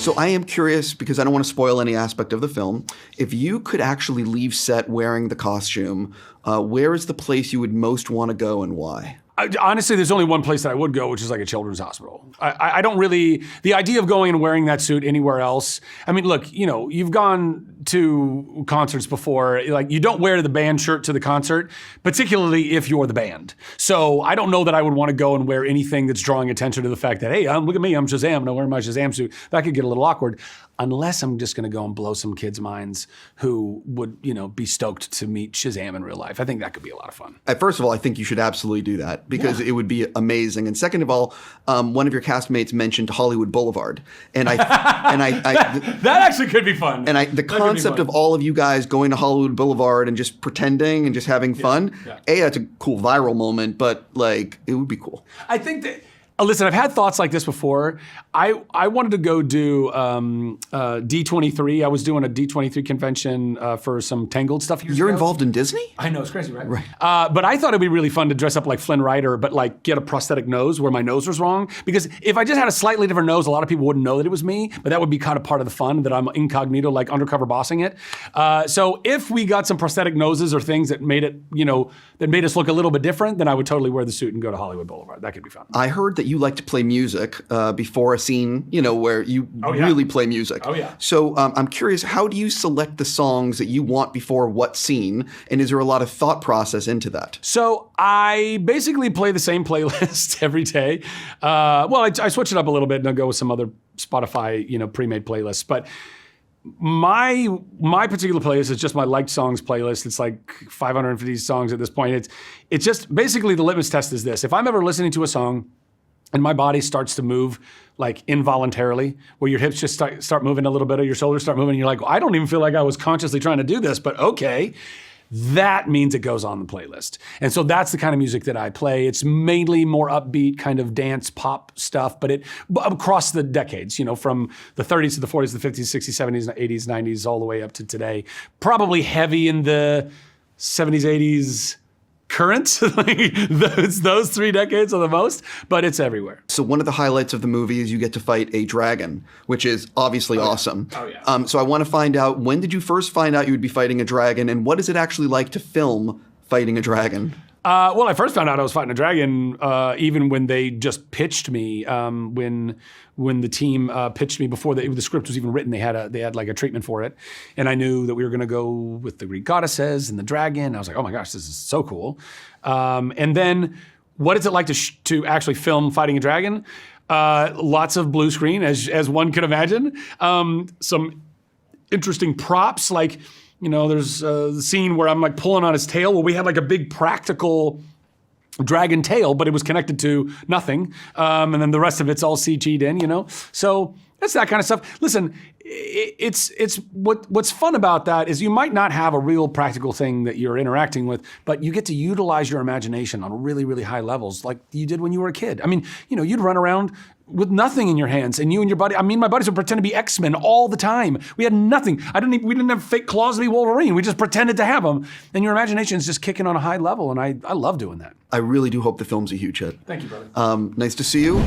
So I am curious, because I don't want to spoil any aspect of the film, if you could actually leave set wearing the costume, where is the place you would most want to go and why? Honestly, there's only one place that I would go, which is like a children's hospital. I don't really, the idea of going and wearing that suit anywhere else, I mean, look, you know, you've gone to concerts before, like you don't wear the band shirt to the concert, particularly if you're the band. So I don't know that I would want to go and wear anything that's drawing attention to the fact that, hey, look at me, I'm Shazam, and I'm wearing my Shazam suit. That could get a little awkward, unless I'm just gonna go and blow some kids' minds who would, you know, be stoked to meet Shazam in real life. I think that could be a lot of fun. First of all, I think you should absolutely do that, because it would be amazing. And second of all, one of your castmates mentioned Hollywood Boulevard, and that actually could be fun. And the concept of all of you guys going to Hollywood Boulevard and just pretending and just having fun, that's a cool viral moment, but like it would be cool. I think that. Listen, I've had thoughts like this before. I wanted to go do D23. I was doing a D23 convention for some Tangled stuff years ago. You're involved in Disney? I know, it's crazy, right? But I thought it'd be really fun to dress up like Flynn Rider, but like get a prosthetic nose where my nose was wrong. Because if I just had a slightly different nose, a lot of people wouldn't know that it was me, but that would be kind of part of the fun, that I'm incognito, like undercover bossing it. So if we got some prosthetic noses or things that made it, you know, that made us look a little bit different, then I would totally wear the suit and go to Hollywood Boulevard. That could be fun. I heard that you like to play music before a scene, you know, where you really play music. Oh, yeah. So I'm curious, how do you select the songs that you want before what scene? And is there a lot of thought process into that? So I basically play the same playlist every day. Well, I switch it up a little bit and I'll go with some other Spotify, you know, pre-made playlists. But my particular playlist is just my liked songs playlist. It's like 550 songs at this point. It's just basically the litmus test is this. If I'm ever listening to a song and my body starts to move like involuntarily, where your hips just start moving a little bit, or your shoulders start moving, and you're like, well, I don't even feel like I was consciously trying to do this, but okay. That means it goes on the playlist. And so that's the kind of music that I play. It's mainly more upbeat kind of dance pop stuff, but across the decades, you know, from the 30s to the 40s, the 50s, 60s, 70s, 80s, 90s, all the way up to today. Probably heavy in the 70s, 80s, current. Those 3 decades are the most, but it's everywhere. So one of the highlights of the movie is you get to fight a dragon, which is obviously awesome. Oh, yeah. So I want to find out, when did you first find out you would be fighting a dragon, and what is it actually like to film fighting a dragon? Well, I first found out I was fighting a dragon even when they just pitched me. When the team pitched me before the script was even written, they had like a treatment for it, and I knew that we were going to go with the Greek goddesses and the dragon. I was like, oh my gosh, this is so cool. And then, what is it like to actually film fighting a dragon? Lots of blue screen, as one could imagine. Some interesting props, like, you know, there's the scene where I'm like pulling on his tail. Well, we had like a big practical dragon tail, but it was connected to nothing. And then the rest of it's all CG'd in, you know? So that's that kind of stuff. Listen, what's fun about that is you might not have a real practical thing that you're interacting with, but you get to utilize your imagination on really, really high levels like you did when you were a kid. I mean, you know, you'd run around with nothing in your hands, and you and your buddy, I mean, my buddies would pretend to be X-Men all the time. We had nothing. We didn't have fake claws to be Wolverine. We just pretended to have them. And your imagination is just kicking on a high level, and I love doing that. I really do hope the film's a huge hit. Thank you, brother. Nice to see you.